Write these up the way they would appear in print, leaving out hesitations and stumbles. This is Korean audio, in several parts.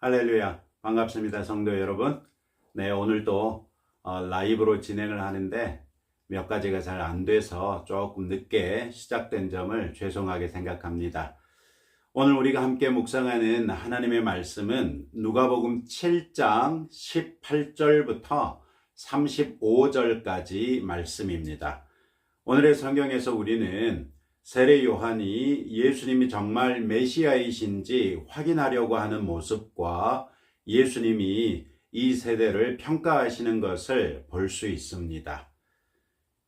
할렐루야. 반갑습니다, 성도 여러분. 네, 오늘도 라이브로 진행을 하는데 몇 가지가 잘 안 돼서 조금 늦게 시작된 점을 죄송하게 생각합니다. 오늘 우리가 함께 묵상하는 하나님의 말씀은 누가복음 7장 18절부터 35절까지 말씀입니다. 오늘의 성경에서 우리는 세례 요한이 예수님이 정말 메시아이신지 확인하려고 하는 모습과 예수님이 이 세대를 평가하시는 것을 볼 수 있습니다.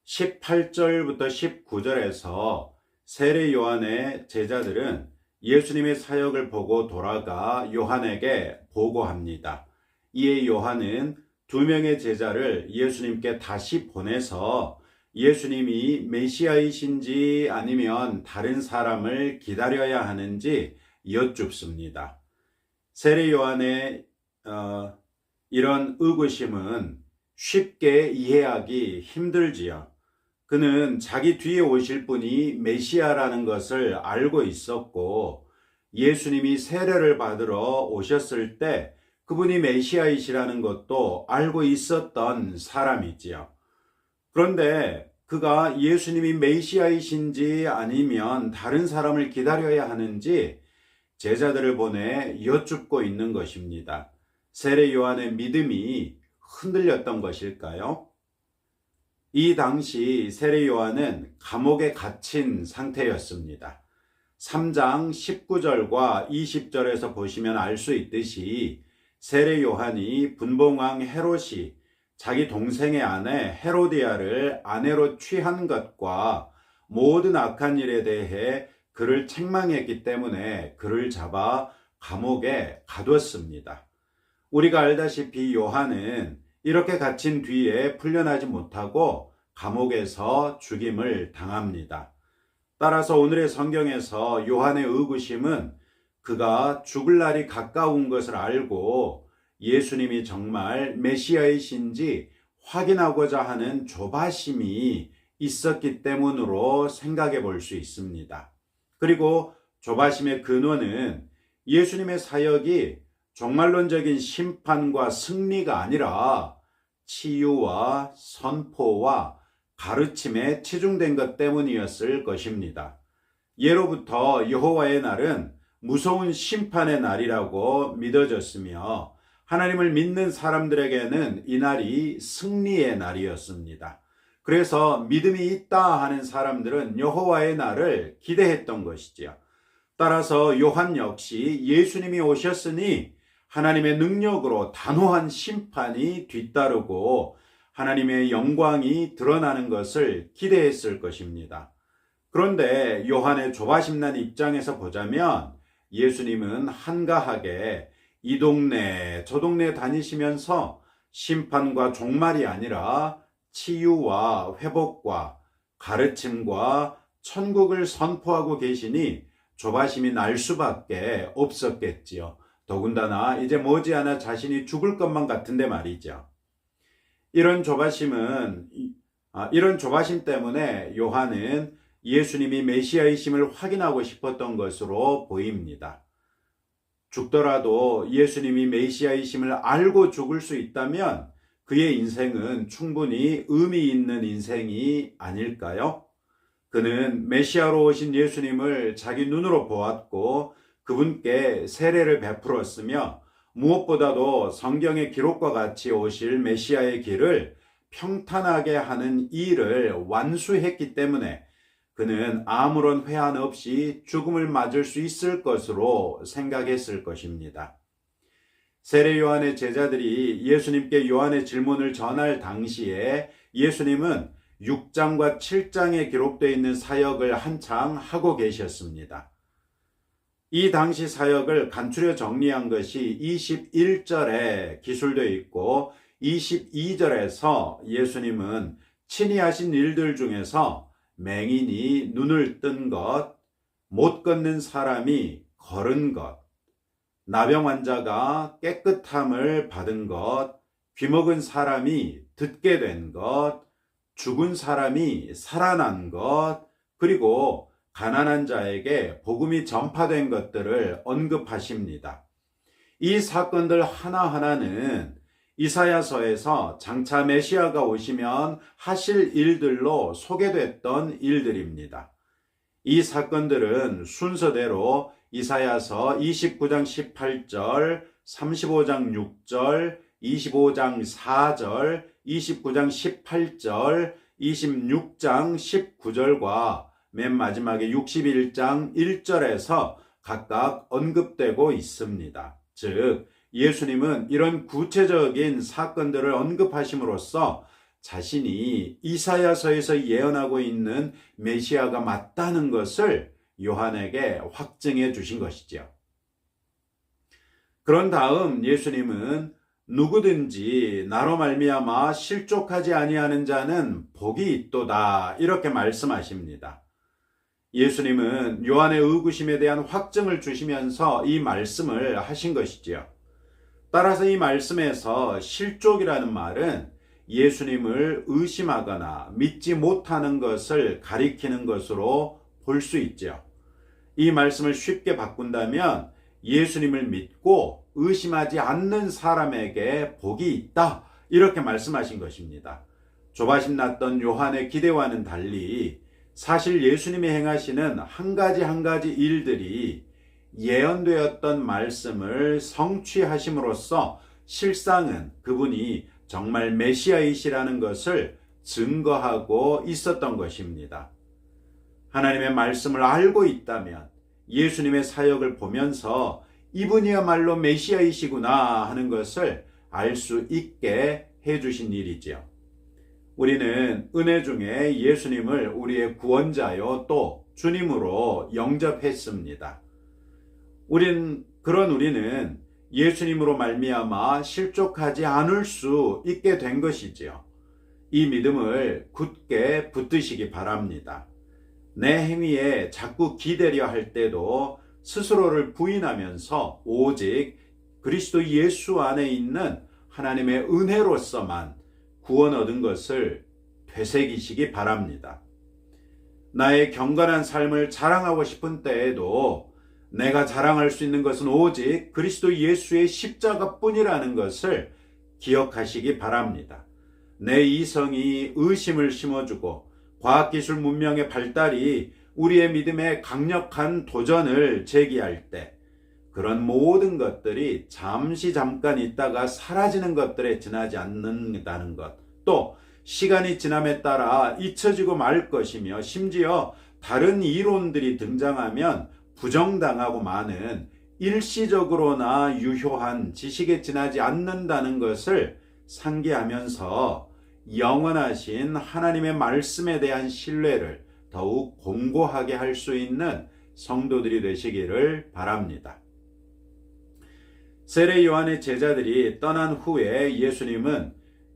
18절부터 19절에서 세례 요한의 제자들은 예수님의 사역을 보고 돌아가 요한에게 보고합니다. 이에 요한은 2명의 제자를 예수님께 다시 보내서 예수님이 메시아이신지 아니면 다른 사람을 기다려야 하는지 여쭙습니다. 세례 요한의 이런 의구심은 쉽게 이해하기 힘들지요. 그는 자기 뒤에 오실 분이 메시아라는 것을 알고 있었고 예수님이 세례를 받으러 오셨을 때 그분이 메시아이시라는 것도 알고 있었던 사람이지요. 그런데 그가 예수님이 메시아이신지 아니면 다른 사람을 기다려야 하는지 제자들을 보내 여쭙고 있는 것입니다. 세례 요한의 믿음이 흔들렸던 것일까요? 이 당시 세례 요한은 감옥에 갇힌 상태였습니다. 3장 19절과 20절에서 보시면 알 수 있듯이 세례 요한이 분봉왕 헤롯이 자기 동생의 아내 헤로디아를 아내로 취한 것과 모든 악한 일에 대해 그를 책망했기 때문에 그를 잡아 감옥에 가뒀습니다. 우리가 알다시피 요한은 이렇게 갇힌 뒤에 풀려나지 못하고 감옥에서 죽임을 당합니다. 따라서 오늘의 성경에서 요한의 의구심은 그가 죽을 날이 가까운 것을 알고 예수님이 정말 메시아이신지 확인하고자 하는 조바심이 있었기 때문으로 생각해 볼 수 있습니다. 그리고 조바심의 근원은 예수님의 사역이 종말론적인 심판과 승리가 아니라 치유와 선포와 가르침에 치중된 것 때문이었을 것입니다. 예로부터 여호와의 날은 무서운 심판의 날이라고 믿어졌으며 하나님을 믿는 사람들에게는 이 날이 승리의 날이었습니다. 그래서 믿음이 있다 하는 사람들은 여호와의 날을 기대했던 것이지요. 따라서 요한 역시 예수님이 오셨으니 하나님의 능력으로 단호한 심판이 뒤따르고 하나님의 영광이 드러나는 것을 기대했을 것입니다. 그런데 요한의 조바심난 입장에서 보자면 예수님은 한가하게 이 동네 저 동네 다니시면서 심판과 종말이 아니라 치유와 회복과 가르침과 천국을 선포하고 계시니 조바심이 날 수밖에 없었겠지요. 더군다나 이제 머지않아 자신이 죽을 것만 같은데 말이죠. 이런 조바심 때문에 요한은 예수님이 메시아이심을 확인하고 싶었던 것으로 보입니다. 죽더라도 예수님이 메시아이심을 알고 죽을 수 있다면 그의 인생은 충분히 의미 있는 인생이 아닐까요? 그는 메시아로 오신 예수님을 자기 눈으로 보았고 그분께 세례를 베풀었으며 무엇보다도 성경의 기록과 같이 오실 메시아의 길을 평탄하게 하는 일을 완수했기 때문에 그는 아무런 회한 없이 죽음을 맞을 수 있을 것으로 생각했을 것입니다. 세례 요한의 제자들이 예수님께 요한의 질문을 전할 당시에 예수님은 6장과 7장에 기록되어 있는 사역을 한창 하고 계셨습니다. 이 당시 사역을 간추려 정리한 것이 21절에 기술되어 있고 22절에서 예수님은 친히 하신 일들 중에서 맹인이 눈을 뜬 것, 못 걷는 사람이 걸은 것, 나병 환자가 깨끗함을 받은 것, 귀먹은 사람이 듣게 된 것, 죽은 사람이 살아난 것, 그리고 가난한 자에게 복음이 전파된 것들을 언급하십니다. 이 사건들 하나하나는 이사야서에서 장차 메시아가 오시면 하실 일들로 소개됐던 일들입니다. 이 사건들은 순서대로 이사야서 29장 18절, 35장 6절, 25장 4절, 29장 18절, 26장 19절과 맨 마지막에 61장 1절에서 각각 언급되고 있습니다. 즉, 예수님은 이런 구체적인 사건들을 언급하심으로써 자신이 이사야서에서 예언하고 있는 메시아가 맞다는 것을 요한에게 확증해 주신 것이죠. 그런 다음 예수님은 누구든지 나로 말미암아 실족하지 아니하는 자는 복이 있도다 이렇게 말씀하십니다. 예수님은 요한의 의구심에 대한 확증을 주시면서 이 말씀을 하신 것이지요. 따라서 이 말씀에서 실족이라는 말은 예수님을 의심하거나 믿지 못하는 것을 가리키는 것으로 볼 수 있죠. 이 말씀을 쉽게 바꾼다면 예수님을 믿고 의심하지 않는 사람에게 복이 있다 이렇게 말씀하신 것입니다. 조바심 났던 요한의 기대와는 달리 사실 예수님이 행하시는 한 가지 일들이 예언되었던 말씀을 성취하심으로써 실상은 그분이 정말 메시아이시라는 것을 증거하고 있었던 것입니다. 하나님의 말씀을 알고 있다면 예수님의 사역을 보면서 이분이야말로 메시아이시구나 하는 것을 알 수 있게 해주신 일이지요. 우리는 은혜 중에 예수님을 우리의 구원자요 또 주님으로 영접했습니다. 우리는 예수님으로 말미암아 실족하지 않을 수 있게 된 것이지요. 이 믿음을 굳게 붙드시기 바랍니다. 내 행위에 자꾸 기대려 할 때도 스스로를 부인하면서 오직 그리스도 예수 안에 있는 하나님의 은혜로서만 구원 얻은 것을 되새기시기 바랍니다. 나의 경건한 삶을 자랑하고 싶은 때에도 내가 자랑할 수 있는 것은 오직 그리스도 예수의 십자가뿐이라는 것을 기억하시기 바랍니다. 내 이성이 의심을 심어주고 과학기술 문명의 발달이 우리의 믿음에 강력한 도전을 제기할 때 그런 모든 것들이 잠깐 있다가 사라지는 것들에 지나지 않는다는 것, 또 시간이 지남에 따라 잊혀지고 말 것이며 심지어 다른 이론들이 등장하면 부정당하고 마는 일시적으로나 유효한 지식에 지나지 않는다는 것을 상기하면서 영원하신 하나님의 말씀에 대한 신뢰를 더욱 공고하게 할 수 있는 성도들이 되시기를 바랍니다. 세례 요한의 제자들이 떠난 후에 예수님은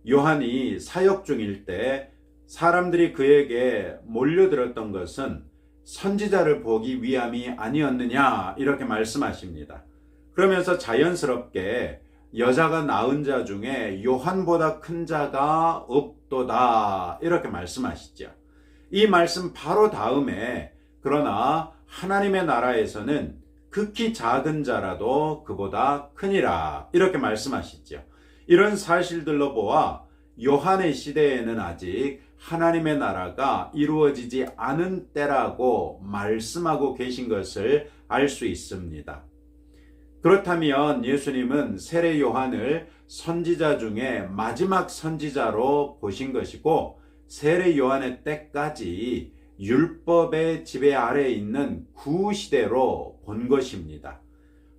요한이 사역 중일 때 사람들이 그에게 몰려들었던 것은 선지자를 보기 위함이 아니었느냐 이렇게 말씀하십니다. 그러면서 자연스럽게 여자가 낳은 자 중에 요한보다 큰 자가 없도다 이렇게 말씀하시죠. 이 말씀 바로 다음에 그러나 하나님의 나라에서는 극히 작은 자라도 그보다 크니라 이렇게 말씀하시죠. 이런 사실들로 보아 요한의 시대에는 아직 하나님의 나라가 이루어지지 않은 때라고 말씀하고 계신 것을 알 수 있습니다. 그렇다면 예수님은 세례 요한을 선지자 중에 마지막 선지자로 보신 것이고 세례 요한의 때까지 율법의 지배 아래에 있는 구시대로 본 것입니다.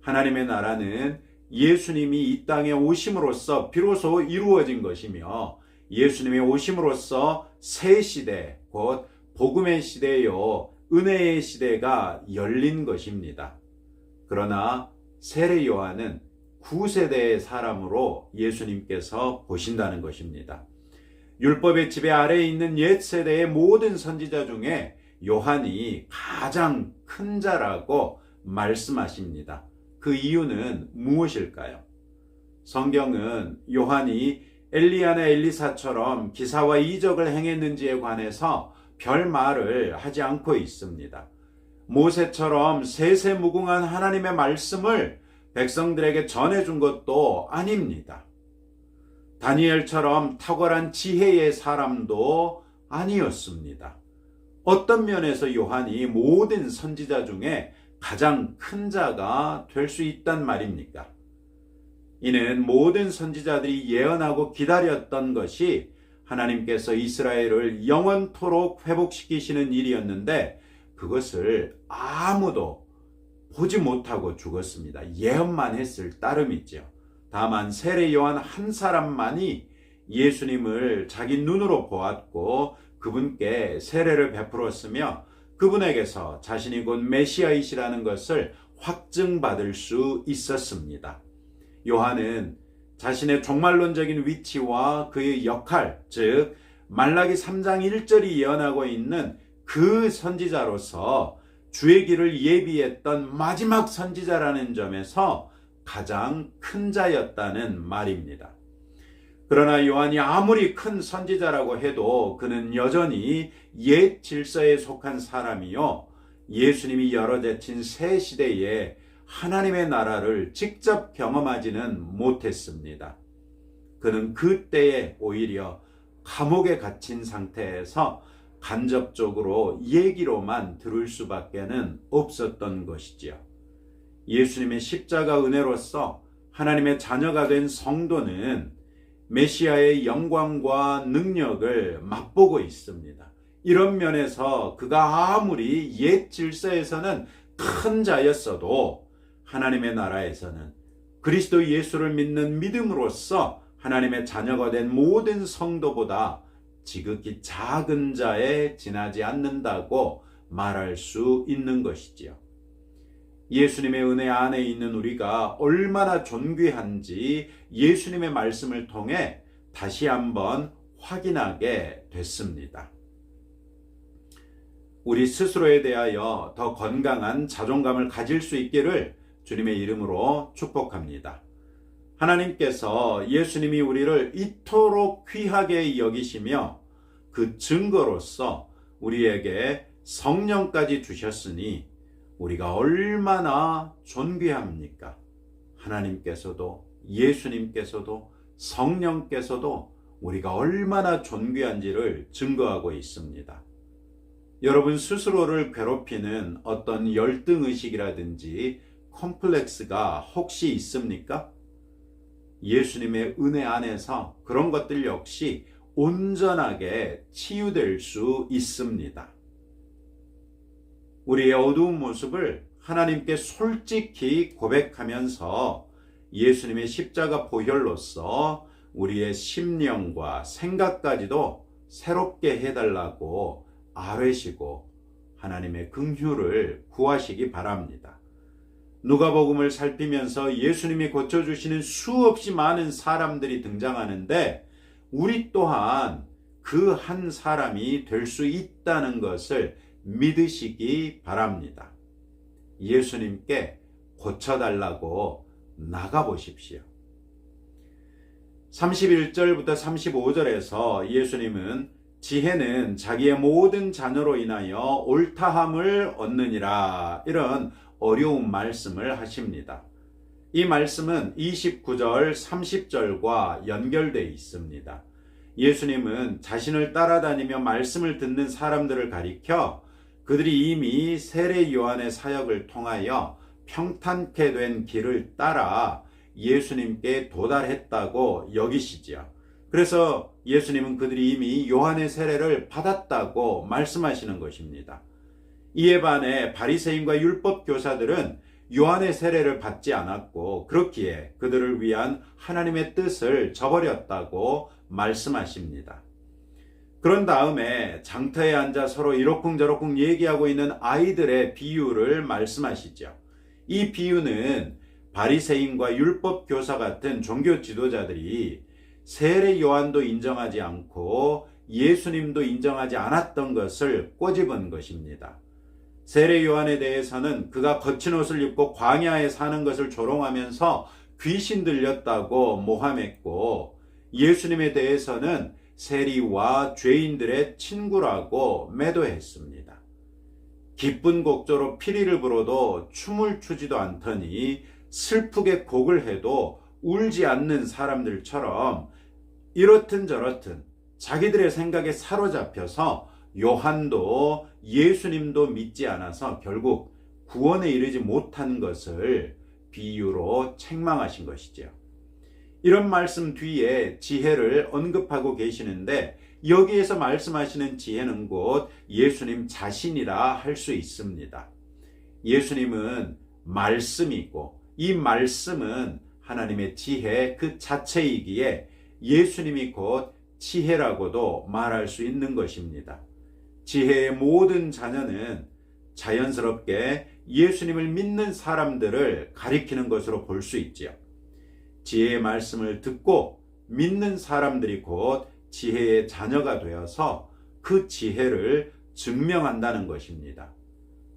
하나님의 나라는 예수님이 이 땅에 오심으로써 비로소 이루어진 것이며 예수님의 오심으로써 새 시대, 곧 복음의 시대요 은혜의 시대가 열린 것입니다. 그러나 세례 요한은 9세대의 사람으로 예수님께서 보신다는 것입니다. 율법의 지배 아래에 있는 옛 세대의 모든 선지자 중에 요한이 가장 큰 자라고 말씀하십니다. 그 이유는 무엇일까요? 성경은 요한이 엘리야나 엘리사처럼 기사와 이적을 행했는지에 관해서 별 말을 하지 않고 있습니다. 모세처럼 세세무궁한 하나님의 말씀을 백성들에게 전해준 것도 아닙니다. 다니엘처럼 탁월한 지혜의 사람도 아니었습니다. 어떤 면에서 요한이 모든 선지자 중에 가장 큰 자가 될 수 있단 말입니까? 이는 모든 선지자들이 예언하고 기다렸던 것이 하나님께서 이스라엘을 영원토록 회복시키시는 일이었는데 그것을 아무도 보지 못하고 죽었습니다. 예언만 했을 따름이죠. 다만 세례 요한 한 사람만이 예수님을 자기 눈으로 보았고 그분께 세례를 베풀었으며 그분에게서 자신이 곧 메시아이시라는 것을 확증받을 수 있었습니다. 요한은 자신의 종말론적인 위치와 그의 역할, 즉 말라기 3장 1절이 예언하고 있는 그 선지자로서 주의 길을 예비했던 마지막 선지자라는 점에서 가장 큰 자였다는 말입니다. 그러나 요한이 아무리 큰 선지자라고 해도 그는 여전히 옛 질서에 속한 사람이요, 예수님이 열어제친 새 시대에 하나님의 나라를 직접 경험하지는 못했습니다. 그는 그때에 오히려 감옥에 갇힌 상태에서 간접적으로 얘기로만 들을 수밖에는 없었던 것이지요. 예수님의 십자가 은혜로서 하나님의 자녀가 된 성도는 메시아의 영광과 능력을 맛보고 있습니다. 이런 면에서 그가 아무리 옛 질서에서는 큰 자였어도 하나님의 나라에서는 그리스도 예수를 믿는 믿음으로써 하나님의 자녀가 된 모든 성도보다 지극히 작은 자에 지나지 않는다고 말할 수 있는 것이지요. 예수님의 은혜 안에 있는 우리가 얼마나 존귀한지 예수님의 말씀을 통해 다시 한번 확인하게 됐습니다. 우리 스스로에 대하여 더 건강한 자존감을 가질 수 있기를 주님의 이름으로 축복합니다. 하나님께서 예수님이 우리를 이토록 귀하게 여기시며 그 증거로서 우리에게 성령까지 주셨으니 우리가 얼마나 존귀합니까? 하나님께서도 예수님께서도 성령께서도 우리가 얼마나 존귀한지를 증거하고 있습니다. 여러분 스스로를 괴롭히는 어떤 열등의식이라든지 컴플렉스가 혹시 있습니까? 예수님의 은혜 안에서 그런 것들 역시 온전하게 치유될 수 있습니다. 우리의 어두운 모습을 하나님께 솔직히 고백하면서 예수님의 십자가 보혈로서 우리의 심령과 생각까지도 새롭게 해달라고 아뢰시고 하나님의 긍휼을 구하시기 바랍니다. 누가복음을 살피면서 예수님이 고쳐주시는 수없이 많은 사람들이 등장하는데 우리 또한 그 한 사람이 될 수 있다는 것을 믿으시기 바랍니다. 예수님께 고쳐달라고 나가보십시오. 31절부터 35절에서 예수님은 지혜는 자기의 모든 자녀로 인하여 옳다함을 얻느니라 이런 어려운 말씀을 하십니다. 이 말씀은 29절 30절과 연결되어 있습니다. 예수님은 자신을 따라다니며 말씀을 듣는 사람들을 가리켜 그들이 이미 세례 요한의 사역을 통하여 평탄케 된 길을 따라 예수님께 도달했다고 여기시지요. 그래서 예수님은 그들이 이미 요한의 세례를 받았다고 말씀하시는 것입니다. 이에 반해 바리새인과 율법 교사들은 요한의 세례를 받지 않았고 그렇기에 그들을 위한 하나님의 뜻을 저버렸다고 말씀하십니다. 그런 다음에 장터에 앉아 서로 이러쿵저러쿵 얘기하고 있는 아이들의 비유를 말씀하시죠. 이 비유는 바리새인과 율법 교사 같은 종교 지도자들이 세례 요한도 인정하지 않고 예수님도 인정하지 않았던 것을 꼬집은 것입니다. 세례 요한에 대해서는 그가 거친 옷을 입고 광야에 사는 것을 조롱하면서 귀신 들렸다고 모함했고 예수님에 대해서는 세리와 죄인들의 친구라고 매도했습니다. 기쁜 곡조로 피리를 불어도 춤을 추지도 않더니 슬프게 곡을 해도 울지 않는 사람들처럼 이렇든 저렇든 자기들의 생각에 사로잡혀서 요한도 예수님도 믿지 않아서 결국 구원에 이르지 못한 것을 비유로 책망하신 것이죠. 이런 말씀 뒤에 지혜를 언급하고 계시는데 여기에서 말씀하시는 지혜는 곧 예수님 자신이라 할 수 있습니다. 예수님은 말씀이고 이 말씀은 하나님의 지혜 그 자체이기에 예수님이 곧 지혜라고도 말할 수 있는 것입니다. 지혜의 모든 자녀는 자연스럽게 예수님을 믿는 사람들을 가리키는 것으로 볼 수 있지요. 지혜의 말씀을 듣고 믿는 사람들이 곧 지혜의 자녀가 되어서 그 지혜를 증명한다는 것입니다.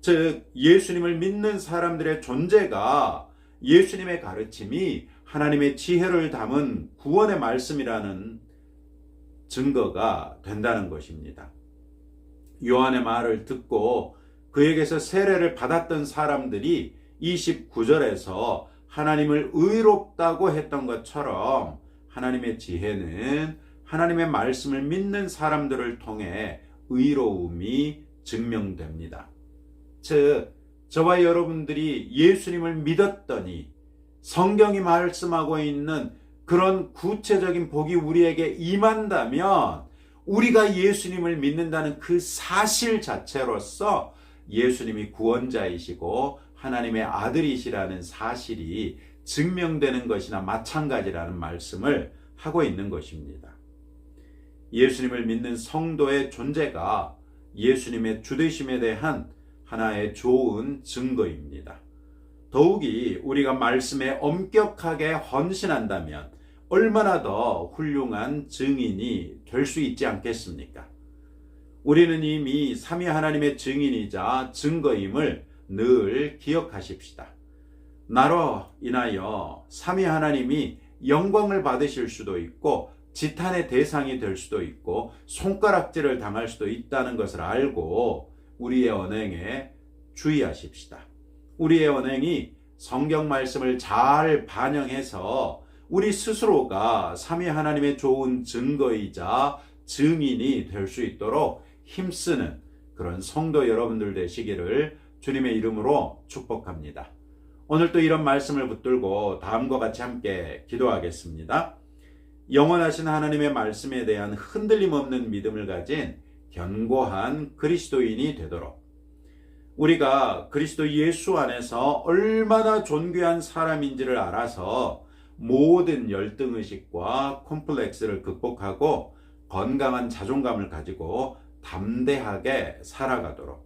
즉 예수님을 믿는 사람들의 존재가 예수님의 가르침이 하나님의 지혜를 담은 구원의 말씀이라는 증거가 된다는 것입니다. 요한의 말을 듣고 그에게서 세례를 받았던 사람들이 29절에서 하나님을 의롭다고 했던 것처럼 하나님의 지혜는 하나님의 말씀을 믿는 사람들을 통해 의로움이 증명됩니다. 즉 저와 여러분들이 예수님을 믿었더니 성경이 말씀하고 있는 그런 구체적인 복이 우리에게 임한다면 우리가 예수님을 믿는다는 그 사실 자체로서 예수님이 구원자이시고 하나님의 아들이시라는 사실이 증명되는 것이나 마찬가지라는 말씀을 하고 있는 것입니다. 예수님을 믿는 성도의 존재가 예수님의 주되심에 대한 하나의 좋은 증거입니다. 더욱이 우리가 말씀에 엄격하게 헌신한다면 얼마나 더 훌륭한 증인이 될 수 있지 않겠습니까? 우리는 이미 삼위 하나님의 증인이자 증거임을 늘 기억하십시다. 나로 인하여 삼위 하나님이 영광을 받으실 수도 있고 지탄의 대상이 될 수도 있고 손가락질을 당할 수도 있다는 것을 알고 우리의 언행에 주의하십시다. 우리의 언행이 성경 말씀을 잘 반영해서 우리 스스로가 삼위 하나님의 좋은 증거이자 증인이 될 수 있도록 힘쓰는 그런 성도 여러분들 되시기를 주님의 이름으로 축복합니다. 오늘 또 이런 말씀을 붙들고 다음과 같이 함께 기도하겠습니다. 영원하신 하나님의 말씀에 대한 흔들림 없는 믿음을 가진 견고한 그리스도인이 되도록 우리가 그리스도 예수 안에서 얼마나 존귀한 사람인지를 알아서 모든 열등의식과 콤플렉스를 극복하고 건강한 자존감을 가지고 담대하게 살아가도록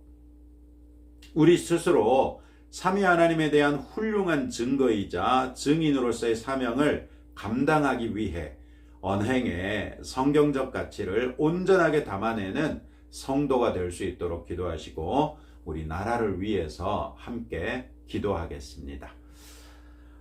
우리 스스로 삼위 하나님에 대한 훌륭한 증거이자 증인으로서의 사명을 감당하기 위해 언행에 성경적 가치를 온전하게 담아내는 성도가 될 수 있도록 기도하시고 우리 나라를 위해서 함께 기도하겠습니다.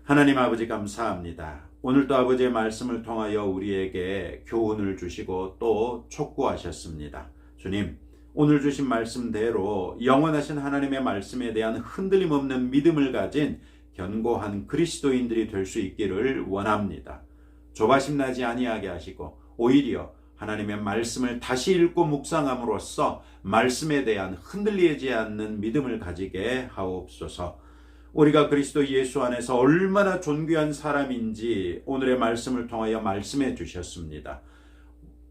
하나님 아버지 감사합니다. 오늘도 아버지의 말씀을 통하여 우리에게 교훈을 주시고 또 촉구하셨습니다. 주님, 오늘 주신 말씀대로 영원하신 하나님의 말씀에 대한 흔들림 없는 믿음을 가진 견고한 그리스도인들이 될 수 있기를 원합니다. 조바심 나지 아니하게 하시고 오히려 하나님의 말씀을 다시 읽고 묵상함으로써 말씀에 대한 흔들리지 않는 믿음을 가지게 하옵소서. 우리가 그리스도 예수 안에서 얼마나 존귀한 사람인지 오늘의 말씀을 통하여 말씀해 주셨습니다.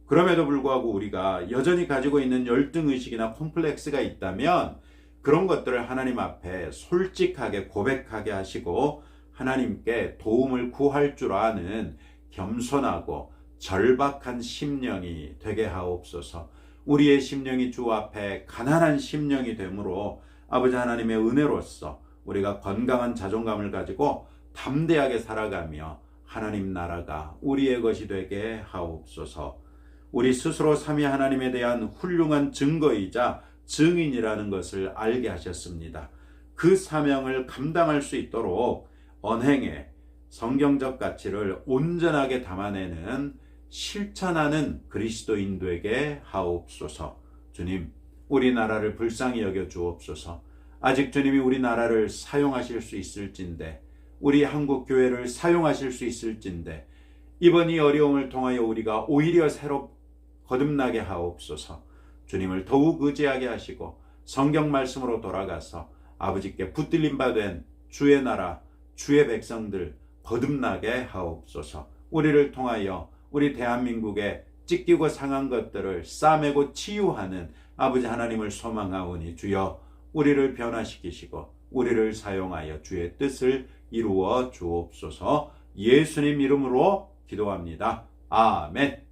그럼에도 불구하고 우리가 여전히 가지고 있는 열등의식이나 콤플렉스가 있다면 그런 것들을 하나님 앞에 솔직하게 고백하게 하시고 하나님께 도움을 구할 줄 아는 겸손하고 절박한 심령이 되게 하옵소서. 우리의 심령이 주 앞에 가난한 심령이 되므로 아버지 하나님의 은혜로서 우리가 건강한 자존감을 가지고 담대하게 살아가며 하나님 나라가 우리의 것이 되게 하옵소서. 우리 스스로 삼위 하나님에 대한 훌륭한 증거이자 증인이라는 것을 알게 하셨습니다. 그 사명을 감당할 수 있도록 언행에 성경적 가치를 온전하게 담아내는 실천하는 그리스도인 되게 하옵소서. 주님, 우리나라를 불쌍히 여겨 주옵소서. 아직 주님이 우리나라를 사용하실 수 있을진데 우리 한국 교회를 사용하실 수 있을진데 이번 이 어려움을 통하여 우리가 오히려 새로 거듭나게 하옵소서. 주님을 더욱 의지하게 하시고 성경 말씀으로 돌아가서 아버지께 붙들림 받은 주의 나라, 주의 백성들 거듭나게 하옵소서. 우리를 통하여 우리 대한민국의 찢기고 상한 것들을 싸매고 치유하는 아버지 하나님을 소망하오니 주여 우리를 변화시키시고 우리를 사용하여 주의 뜻을 이루어 주옵소서. 예수님 이름으로 기도합니다. 아멘.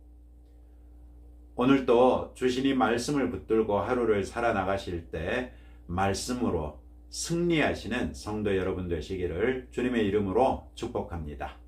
오늘도 주신 이 말씀을 붙들고 하루를 살아나가실 때 말씀으로 승리하시는 성도 여러분 되시기를 주님의 이름으로 축복합니다.